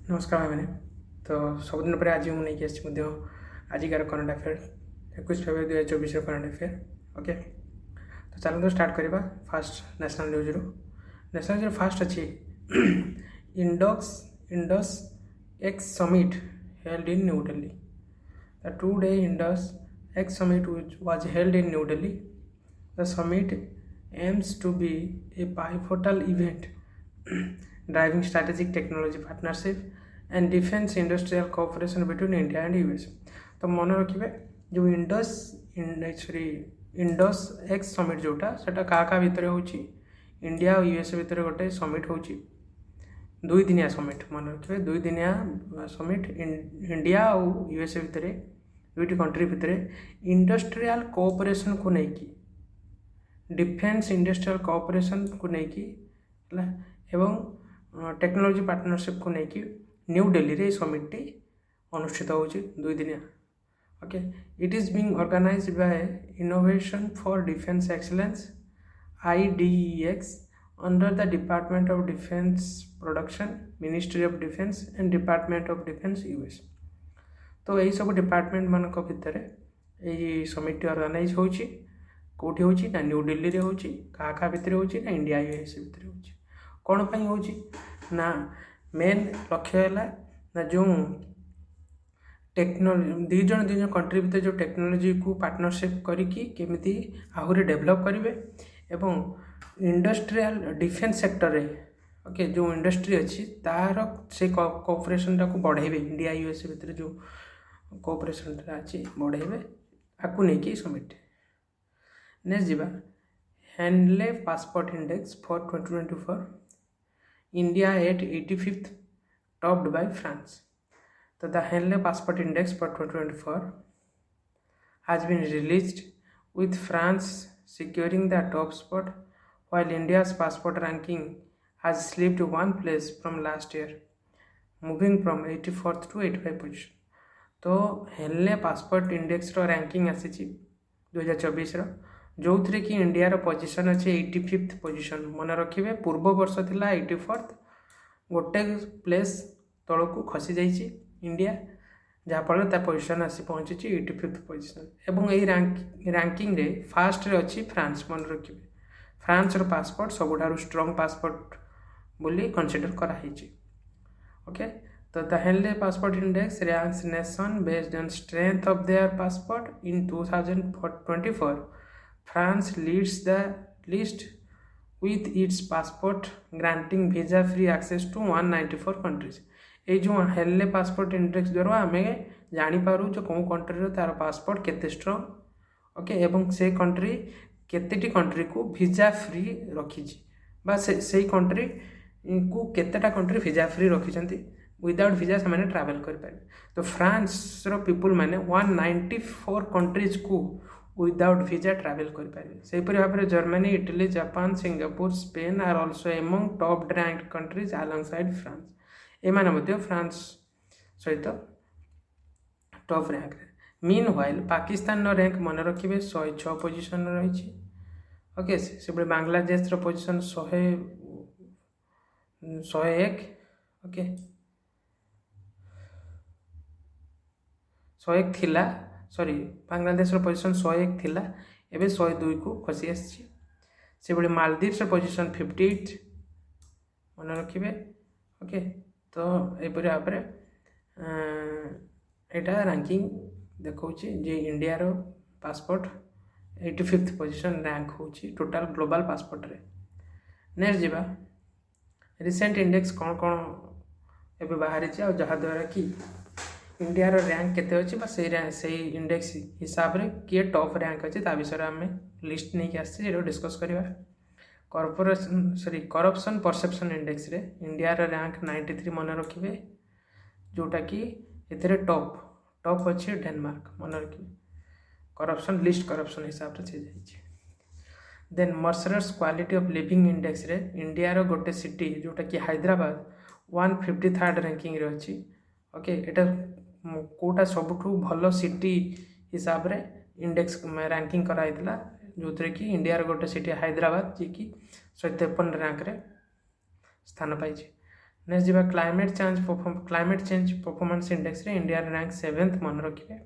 नमस्कार भाई मैंने तो सबुदिन पर आज मुझे आजिकार current affair 21 February 2024 current affair. Okay, तो चलो स्टार्ट करवा फास्ट नेशनल न्यूज रू। नेशनल न्यूज फास्ट अच्छी इंडोक्स Indus X summit held in New Delhi. The 2-day Indus X summit which was held in New Delhi. The summit aims to be a pivotal event driving strategic technology partnership and defense industrial cooperation between India and US. तो मन रखिए जो Indus X summit जोटा सेटा क्या भितर हो India और यूएस भितर गोटे समिट हो दुई दिनिया समिट। मन रखिए दुई दिनिया समिट इंडिया और यूएस भितर दुईटी कंट्री भितर इंडस्ट्रियल कोऑपरेशन को लेकिन डिफेन्स इंडस्ट्रियल कोऑपरेशन को लेकिन एवं टेक्नोलॉजी पार्टनरशिप को लेकिन न्यू दिल्ली रे समिट टी अनुष्ठित हो दुई दिनिया। Okay, it is being organised by innovation for defence excellence IDEX under the Department of Defense Production, Ministry of Defense and Department of Defense US। तो यही सब डिपार्टमेंट मान भितर यही समिट ऑर्गेनाइज होची कोठी होची ना न्यू दिल्ली रे होची का भितर होची ना इंडिया यूएस भितर होची कौन पई होची ना मेन लक्ष्य है ना जो टेक्नोलॉजी दीज कंट्री भितर जो टेक्नोलॉजी को पार्टनरशिप करिकी केमिति आहुरी डेवलप करिवे एवं इंडस्ट्रियल डिफेन्स सेक्टर रे ओके जो इंडस्ट्री अच्छी तार से कोऑपरेशन को बढ़ाइबे इंडिया यूएस भितर जो कोऑपरेशन अच्छी बढ़ाइबे आपको नहीं समिट। नेक्स्ट जीवा Henley passport index for 2024 India at 85th topped by France. तो the Henley passport index for 2024 has been released with France securing the top spot while India's passport ranking has slipped one place from last year, moving from 84th to 85 position। तो Henley passport index रो ranking आसी 2024 जो थी कि India रो position अच्छे 85th position. मन रखिए पूर्व वर्ष थिला 84th गोटे प्लेस तल को खसी जाइए इंडिया जहाँफल ता पोजीशन आसी पहुँची 85th पोजीशन एवं यही रैंकिंग रे फास्ट रे अच्छी फ्रांस। मन रखिए फ्रांस रो पासपोर्ट सबुठारु स्ट्रॉन्ग पासपोर्ट बोली कंसीडर कराई। ओके, तो the Henley passport index ranks nation based on strength of their passport in 2024। France leads the list with its passport granting visa free access to 194 countries। ये जो Henley passport index द्वारा आम जानीपारू जो कौन country रो तार passport केते strong okay एवं से कंट्री केतेटी कंट्री को वीजा फ्री रखी से कंट्री को केतेटा कंट्री वीजा फ्री रखी विदाउट वीजा से ट्रैवल करें। तो फ्रांस रो पीपुल मैंने 194 कंट्रीज को विदाउट वीजा ट्रैवल करें। से भाव में Germany Italy Japan Singapore Spain are also among top ranked countries alongside France. एम फ्रांस सहित top rank. Meanwhile Pakistan rank मन रखिए 106 पोजिशन रही। ओके, से बांग्लादेश पोजिशन 101 ओके 101 थिला सॉरी बांग्लादेश पोजिशन 101 थिला एवं 102 को खसी आसी। से मालदीव्स पोजिशन 58 मन रखिए। ओके, तो यहपरी भाव में यहाँ रैंकिंग देखा जे इंडिया रो पासपोर्ट 85th पोजिशन रैंक हो टोटाल ग्लोबल पासपोर्ट रे। नेक्स्ट जीवा रिसेंट इंडेक्स कौन कौन ए बाहरी जहाँद्वारा कि इंडिया रो रैंक केते अच्छी से इंडेक्स हिसाब से किए टॉप रैंक अच्छी विषय आम लिस्ट नहीं आसो डिस्कस करवा। करप्शन परसेप्शन इंडेक्स रे इंडिया रो रैंक 93 मन रखिए जोटा कि ए टॉप अच्छे डेनमार्क। मन रखिए करप्शन लिस्ट करप्शन हिसाब से जाइए। Then Mercer's quality of living index रे इंडिया रो गोटे सिटी जोटा कि हैदराबाद 153rd रैंकिंग रे अच्छी। ओके, एटा कोटा सबुठू भल सिटी हिसाब रे इंडेक्स रैंकिंग कराइला जो थे कि इंडिया गोटे सिटी हैदराबाद जी कि 153 रैंक रे स्थान पाई। नेक्स्ट जी क्लाइमेट चेंज परफॉर्मेंस इंडेक्स रे इंडिया रैंक 7th मन रखिए।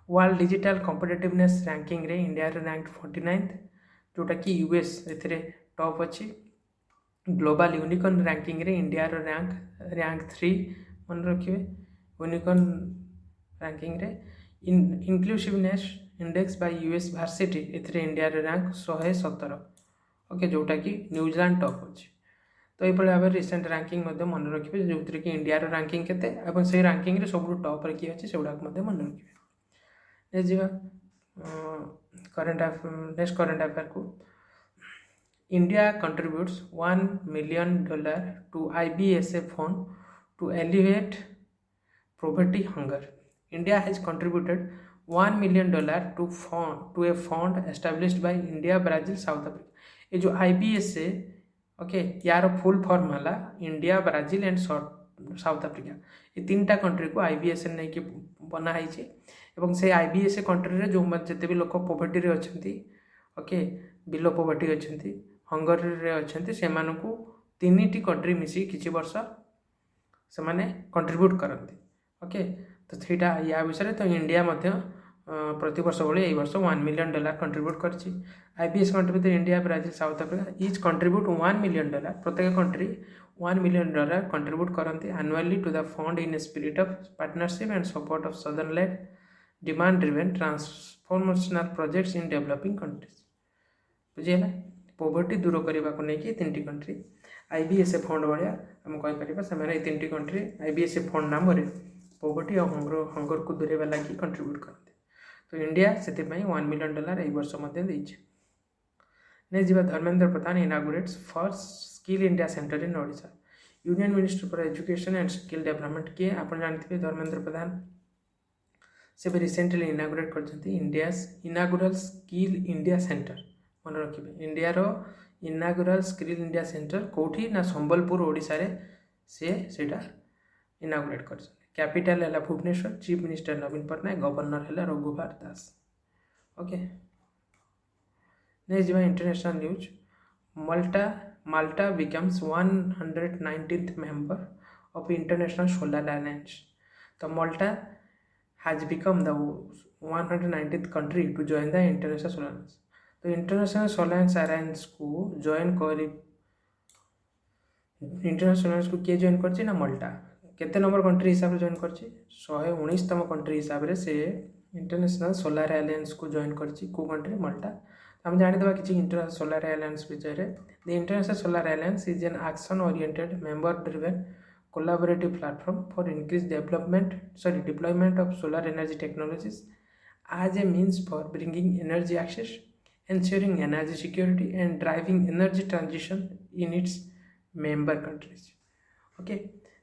वर्ल्ड डिजिटल कॉम्पिटिटिवनेस रैंकिंग रे इंडिया रैंक 49th जोटा कि यूएस एथिरे टॉप अच्छी। ग्लोबल यूनिकॉर्न रैंकिंग रे इंडिया रैंक 3 मन रखिए। यूनिकॉर्न रैंकिंग रे inclusiveness index by US varsity एथिरे इंडिया रैंक 117 ओके जोटा कि न्यूजीलैंड टॉप अच्छी। तो ये भाव रिसेंट रैंकिंग मन रखिए जो कि इंडिया रैंकिंग केते से रैंकिंग रे सब टॉप रे किए अच्छे से गुड़ाक मन रखिए। नेक्स्ट जी नेक्स्ट करेंट अफेयर को India contributes $1 million to IBSA fund to alleviate poverty hunger. India has contributed $1 million to a fund established by India, Brazil, South Africa. ये जो IBSA ओके यार फुल फॉर्म है India, Brazil and south Africa ये 3टा country को IBSA नहीं कि बनाई से IBSA कंट्री रे जो जिते भी लोक पोवर्टी रे अच्छी ओके बिलो पोवर्टी अच्छी हंगर रे अच्छी से 3टी कंट्री मिसी किसी वर्ष से माने कंट्रीब्यूट करती ओके। तो थीटा या विषय तो इंडिया प्रति वर्ष भाई यही वर्ष $1 million कंट्रीब्यूट कर IBS कंट्री भितर India, Brazil, South Africa each contribute $1 million प्रत्येक कंट्री $1 million कंट्रीब्यूट करती annually to the fund in spirit of partnership and support of southern led demand driven transformational projects in developing countries. बुझीगला poverty दूर करने को लेकिन 3टी country IBSA fund भाया आम कहीपर से 3टी कंट्री IBSA फंड नाम पोवर्टी और हंगर को दूरेवा लगी कंट्रीब्यूट करते। तो इंडिया से $1 million यही वर्ष देती। नेक्स्ट जी Dharmendra Pradhan inaugurates first skill India centre in Odisha. Union minister for education and skill development किए आप जानते धर्मेंद्र प्रधान से भी रिसेंटली इनागुरेट कर India inaugural skill India centre मन रखिए। India inaugural skill India centre कौटी ना संबलपुर ओडिशा रे सेटा इनागुरेट कर। कैपिटल है Bhubaneswar, chief minister Naveen Patnaik, governor है रघुवर दास ओके। नेक्स्ट जी international news Malta becomes 119th member of international solar alliance. तो Malta has become the 119th country to join the international solar alliance. तो इंटरनेशनल सोलर अलायंस को join कर international solar alliance को किए join कर माल्टा केते number country हिसाब से जॉइन कर 119तम कंट्री हिसाब से इंटरनेशनल सोलर अलायंस को जॉइन कर कंट्री माल्टा। हम जानीदे कि इंटरनेशनल सोलर अलायंस विषय में the international solar alliance is an action oriented member driven collaborative platform for increase deployment of solar energy technologies as a means for bringing energy access, ensuring energy security and driving energy transition in its member countries okay।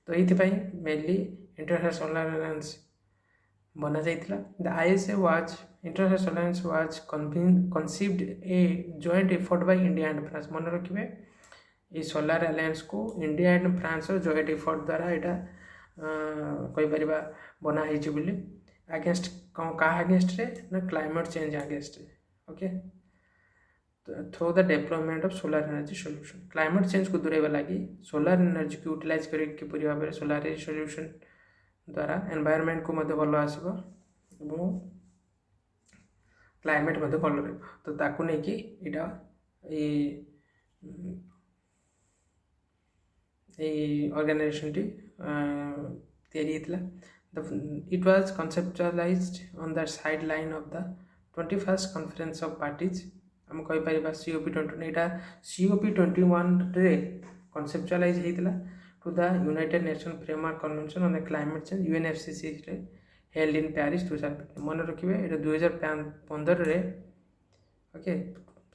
तो ये mainly international solar alliance बना जाइथिला। The ISA was international solar alliance was conceived a joint effort by India and France. मन रखिए ये solar alliance को India and France joint effort द्वारा यहाँ कहीपर बना बोली अगेंस्ट क्या अगेंस्ट रे ना climate change against okay. Through the development of solar energy solution climate change को दूरेवा लगी सोलर एनर्जी को यूटिलाइज करके पूरी भाव में सोलर एनर्जी सॉल्यूशन द्वारा एनवायरनमेंट को भल आसो क्लाइमेट भल रही। तो ताकू नहीं कि इटा ऑर्गेनाइजेशन टी it was conceptualized on the sideline of the 21st conference of parties हम कहीपर COP21 यहाँ COP21 रे conceptualize होता to the United Nations Framework Convention on the Climate Change UNFCCC रे held in Paris 2015। मन रखिए ये 2015 रे ओके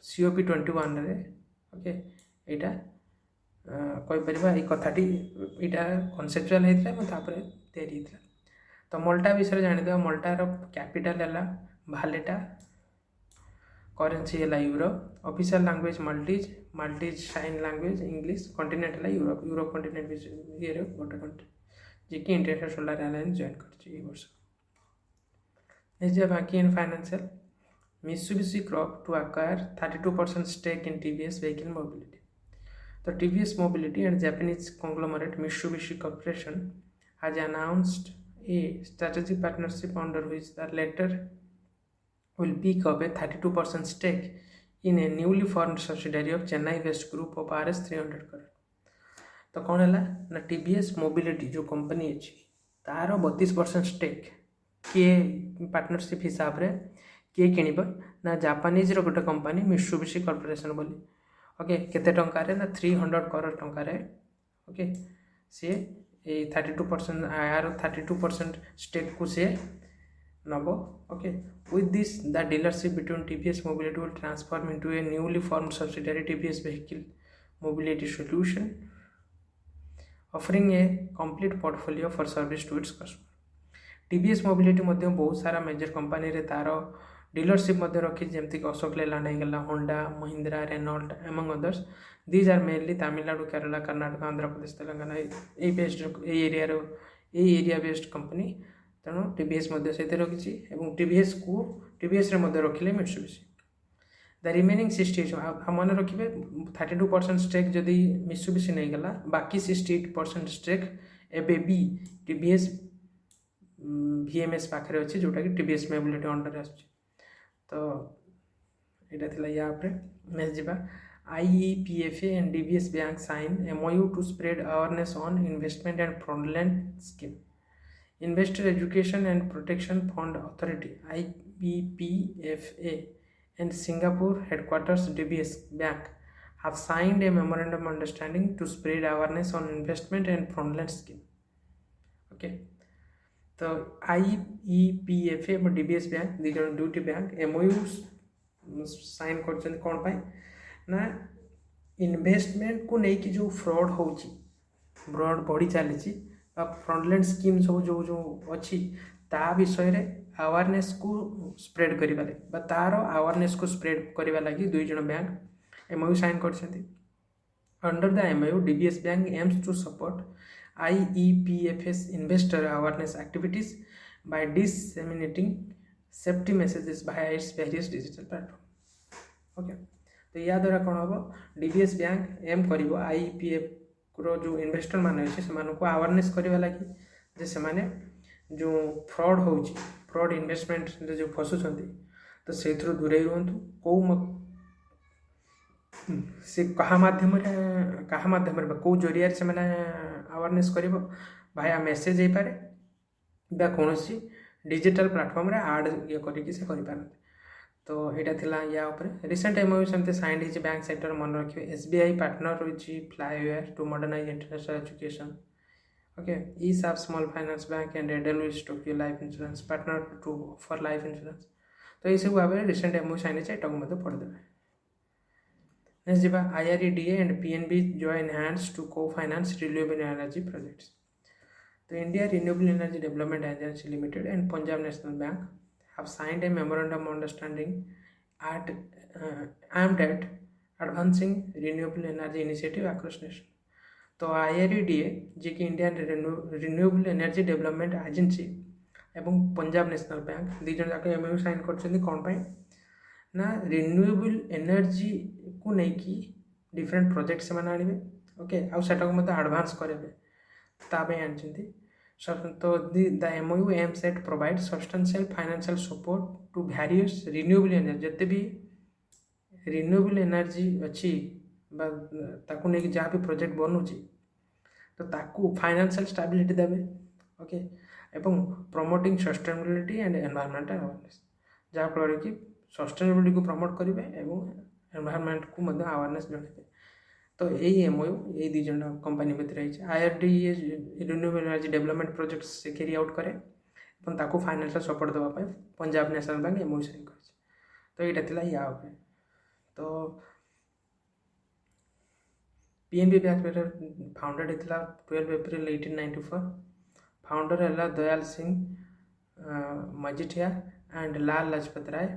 COP21 रे ओके यहाँ कहीपर ये कथाटी यहाँ कनसेप्चुअल होता तैयारी होता। तो माल्टा विषय जानीदे माल्टार कैपिटल है भालेटा, करेन्सी है euro, official language Maltese sign language English, continent है यूरोप कॉन्टिनेंट ये गोटे कंट्री जी कि इंटरनेशनल सोलर अलायंस जॉइन कर वर्ष। नेक्स्ट बाकी in financial Mitsubishi corp to acquire 32% stake in TVS vehicle mobility. तो TVS Mobility and Japanese conglomerate Mitsubishi Corporation has announced a strategic partnership under which the latter will pick up a 32% stake in a newly formed subsidiary of Chennai West Group of Rs 300 crore. तो कौन है ना TVS Mobility जो company अच्छी तार 32% stake किए partnership हिसाब रे किए किनिब ना जापानीज रो गोटे कंपनी मित्सुबिशी कॉर्पोरेशन बोली ओके केते टंकार ना 300 करोड़ टंकार ओके सी 32% यार 32% स्टेक को सी नब okay with this the dealership between TVS Mobility will transform into a newly formed subsidiary TVS Vehicle Mobility Solution offering a complete portfolio for service to its customer. TVS Mobility मध्य बहुत सारा major company रे तार dealership मध्य रखी जमती अशोक लेलैंड होगा Honda Mahindra Renault among others these are mainly Tamil Nadu Kerala Karnataka Andhra Pradesh Telangana ये based area based company तेणु TVS मध्य से रखी TVS को TVS रे मध्य रखिले मित्सुबिशी द रिमेनिंग 60 मन रखिए 32% स्टेक जदि मित्सुबिशी नहीं गला बाकी 68% स्टेक एबे भी TVS VMS पाखे अच्छी जोटा कि TVS मोबिलिटी अंडर आस तो यहाँ थिला या पे नेक्स्ट जीवा IEPFA and DBS Bank sign MOU to spread awareness on investment and fraudulent scheme. Investor Education and Protection Fund Authority IEPFA and Singapore headquarters DBS Bank have signed a memorandum of understanding to spread awareness on investment and fraudulent scheme. Okay. तो IEPFA और DBS bank दी जन दुटी bank MOU sign कर कौन पाई ना investment को नहीं कि जो फ्रॉड होची फ्रॉड बढ़ी चली फ्रॉडलेंट स्कीम सब जो जो अच्छी ता विषय रे अवेयरनेस को स्प्रेड करिबा लागि बा तार अवेयरनेस को स्प्रेड करिबा लागि दुई जन बैंक MOU साइन करछथि under the MOU DBS bank aims to support IEPFA's investor awareness activities by disseminating safety messages via its various digital platform. Okay. तो या द्वारा कौन हम DBS बैंक एम कर IEPF रो जो इन्वेस्टर मान अच्छे से अवेयरनेस करवा लगी जे से माने जो फ्रॉड हो फ्रॉड इन्वेस्टमेंट जो फसुंट तो से दूरे रुहतु कौ से कहा माध्यम कौ जरिया से मैंने अवेयरनेस कर भाया मेसेज हो पारे बा कौन डिजिटल प्लेटफॉर्म रे आड ये करके से कर पारते तो यहाँ थिला या ऊपर रिसेंट MOU सेमते साइन होती बैंक सेक्टर मन रखिए SBI पार्टनर रही Flywire to modernise international education okay ESAB small finance bank and Edelweiss Tokyo life insurance partner to for life insurance तो ये सब भाव में रिसेंट MOU साइन होता पढ़दे नेक्स्ट जीवा IREDA and PNB join hands to co-finance renewable energy projects. The India Renewable Energy Development Agency Limited and Punjab National Bank have signed a memorandum of understanding aimed at advancing renewable energy initiative across nation. तो IREDA जी की Indian renewable energy development agency एवं Punjab national bank दी जन जाक MOU sign कर कौन पाई ना renewable energy को नहीं कि डिफरेंट प्रोजेक्ट से मैंने आने ओके आउ सेटा को मत एडवांस करेंगे ताबे आनछंती तो the MOU aims at provide substantial financial support to various renewable energy जते भी रिन्यूएबल एनर्जी अच्छी बा ताकू नहीं कि जहाँ भी प्रोजेक्ट बनूची तो ताकू फाइनेंशियल स्टेबिलिटी देवे ओके एवं promoting sustainability and environmental awareness जहाँ फल कि सस्टेनेबिलिटी को प्रमोट करेंगे एवं एनवायरमेंट को मध्य अवेयरनेस जणाइबे तो यही MOU ये दी जन कंपनी भितर IREDA renewable energy development project से कैरी आउट करे ताको फाइनेंशियल सपोर्ट देवाई Punjab national bank MOU sign कर तो यहाँ थिला या तो PNB बैंक फाउंडेड होता 12 एप्रिल 1894 फाउंडर है Dayal Singh Majithia and Lala Lajpat Rai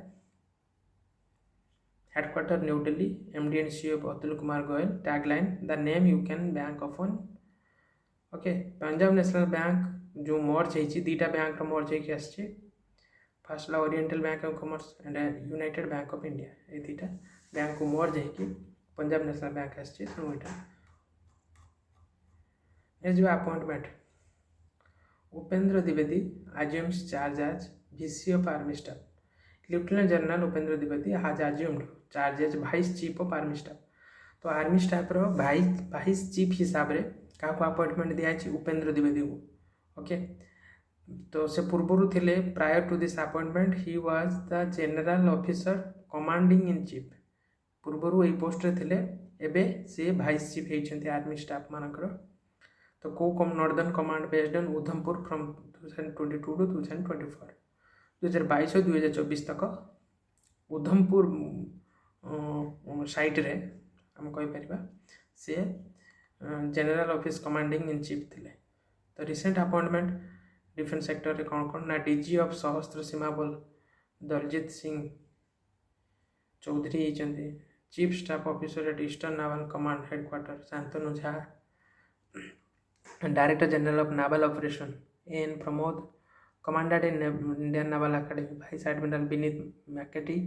headquarter new Delhi MD and CEO Atul Kumar Goyal tagline the name you can bank of on okay Punjab national bank जो मर्ज होती दीटा बैंक मर्ज होकर आसी first oriental bank of commerce and united bank of India ये दीटा bank को मर्ज होकर Punjab national bank आसी तेणु यहाँ ए जो appointment Upendra Dwivedi assumes charge as VC of Army Staff. Lieutenant General Upendra Dwivedi has assumed charge as Vice Chief of Army Staff. तो army staff रो vice chief हिसाब रे क्या अपॉइंटमेंट दिखाई उपेंद्र द्विवेदी को ओके तो से पूर्व थे prior to this appointment he was the general officer commanding in chief पूर्वर यही पोस्ट रे थे एबे से भाइस चीफ होती आर्मी स्टाफ मानकर तो को northern command based on Udhampur from 2022 to 2024 2022 और 2024 तक उधमपुर साइट रे हम कहीपर सी general office commanding in chief थे तो रिसेंट अपॉइंटमेंट डिफेंस सेक्टर रे कौन कौन ना डीजी ऑफ सशस्त्र सीमा बल दलजीत सिंह चौधरी होती chief staff officer at eastern naval command headquarter Shantanu Jha director general of naval operation N Pramod commandant in Indian naval academy vice admiral Vineet McCarty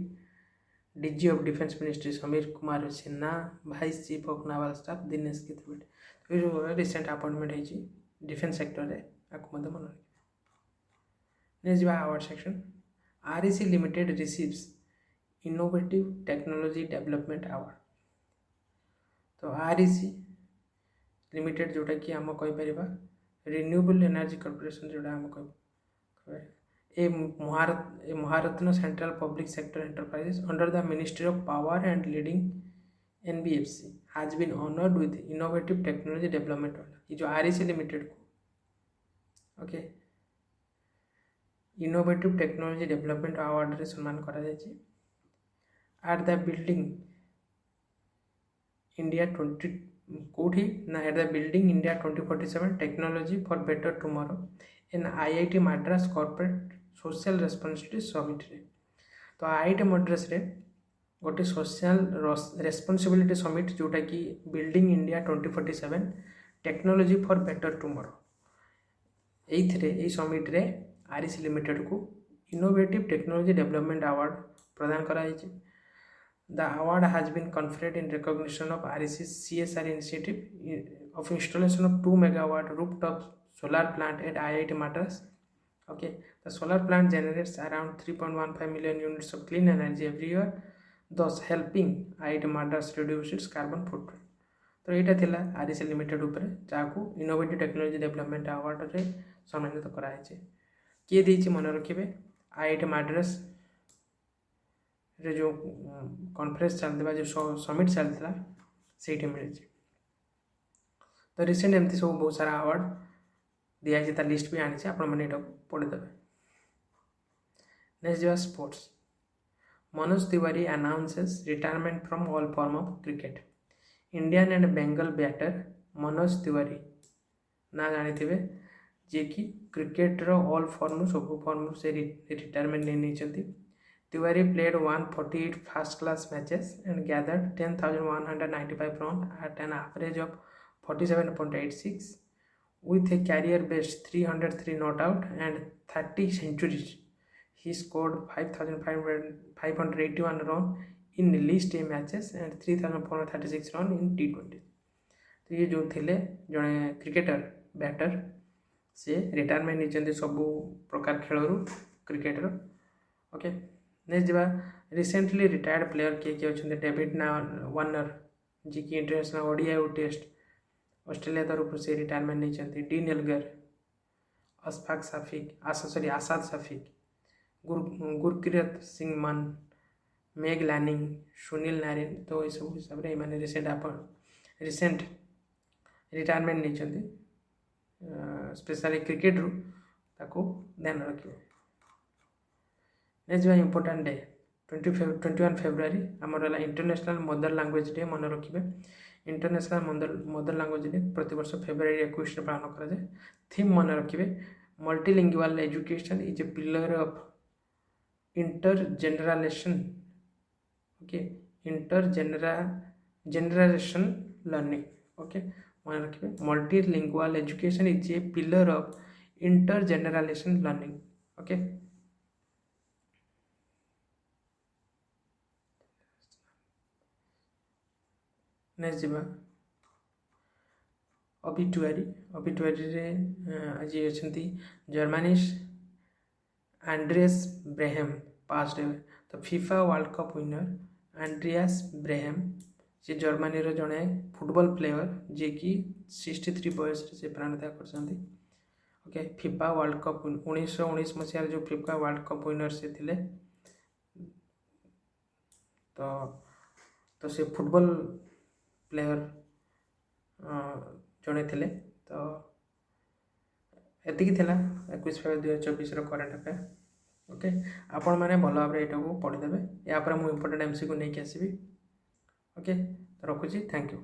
DG of defence ministry Sameer Kumar Sinha vice chief of naval staff Dinesh K Trivedi तो recent appointment है defence sector रे आपको मन रखिए next award section REC limited receives innovative technology development award तो REC limited जोटा कि आम कहीपर रिन्यूएबल एनर्जी कॉर्पोरेशन जोटा आम कह a Maharatna central public sector enterprises under the ministry of power and leading NBFC has been honoured with innovative technology development ये जो REC limited को okay innovative technology development award रे सम्मान करा जायछि एट द बिल्डिंग इंडिया 20 कोठी ना at the building India 2047 technology for better tomorrow in IIT Madras corporate social responsibility summit रे तो आईआईटी मद्रास रे गोटे सोशल रेस्पॉन्सिबिलिटी समिट जोटा कि building India 2047 technology for better tomorrow यही समिट रे आरईसी लिमिटेड को इनोवेटिव टेक्नोलॉजी डेवलपमेंट अवार्ड प्रदान कराई The award has been conferred in recognition of REC's CSR initiative of installation of 2 megawatt rooftop solar plant at IIT Madras. Okay, the solar plant generates around 3.15 million units of clean energy every year, thus helping IIT Madras reduce its carbon footprint. तो यहाँ थिला REC limited उपरे जाको innovative technology development award रे सम्मानित कराई किए देछि मन रखिबे आईआईटी मद्रास रे जो कॉन्फ्रेंस चलता जो समिट चलता से मिले तो रिसेंट एमती सब बहुत सारा अवार्ड दिखाई लिस्ट भी आनी आपने पढ़ीदे नेक्स्ट जा sports Manoj Tiwari announces retirement from all form of cricket Indian and Bengal batter Manoj Tiwari ना जानी थे जी कि क्रिकेट ऑल फॉर्म सब फॉर्म से रिटायरमेंट नहीं Tiwari played 148 first-class matches and gathered 10,195 runs at an average of 47.86 with a career-best 303 not-out and 30 centuries. He scored 5,581 runs in List A matches and 3,436 runs in T20. तो ये जो थे जड़े cricketer batter से retirement नहीं सबू प्रकार खेल क्रिकेटर ओके नेक्स्ट जा रिसेंटली रिटायर्ड प्लेयर किए अच्छा डेविड वार्नर जी की इंटरनेशनल ओडीआई और टेस्ट ऑस्ट्रेलिया तरफ से रिटायरमेंट नहीं डीन एल्गर अशफाक शफीक आसाद शफीक गुरकीरत सिंह मन मेग लैनिंग सुनील नारायण तो ये सब हिसाब से रिसेंट रिटायरमेंट नहीं स्पेशली क्रिकेट रू ध्यान रखिए नेक्स्ट इंपोर्टाट डे 21 फेब्रुआरी आमर इंटरनेशनल मदर लैंग्वेज डे मन रखिए इंटरनेशनल मदर लैंग्वेज डे प्रति वर्ष फेब्रुआरी 21 पालन करा थीम मन रखिए multilingual education is a pillar of intergeneration okay intergeneration learning okay मन रखिए multilingual education is a pillar of intergeneration learning okay next जा ଅବିଟୁଆରୀରେ ଆଜି ଅଛନ୍ତି ଜର୍ମାନିସ୍ ଆଣ୍ଡ୍ରିଆସ୍ ବ୍ରେହେମ୍ ପାସ୍ଡ ହେବେ। ତ FIFA world cup winner Andreas Brehme ସେ ଜର୍ମାନୀର ଜଣେ ଫୁଟବଲ୍ ପ୍ଲେୟର ଯିଏକି 63 ବୟସରେ ସେ ପ୍ରାଣତ୍ୟାଗ କରିଛନ୍ତି। ଓକେ, ଫିଫା ୱାର୍ଲ୍ଡ କପ୍ 1919 ମସିହାରେ ଯେଉଁ ଫିଫା ୱାର୍ଲ୍ଡ କପ୍ ୱିନର୍ ସେ ଥିଲେ। ତ ସେ ଫୁଟବଲ୍ ପ୍ଲେୟର ଜଣେ ଥିଲେ। ତ ଏତିକି ଥିଲା 21/2/2024 କରେଣ୍ଟ ଆଫେୟାର। ଓକେ, ଆପଣମାନେ ଭଲ ଭାବରେ ଏଇଟାକୁ ପଢ଼ିଦେବେ। ୟା ପରେ ମୁଁ ଇମ୍ପୋର୍ଟାଣ୍ଟ MCQ ନେଇକି ଆସିବି। ଓକେ, ରଖୁଛି, ଥ୍ୟାଙ୍କ ୟୁ।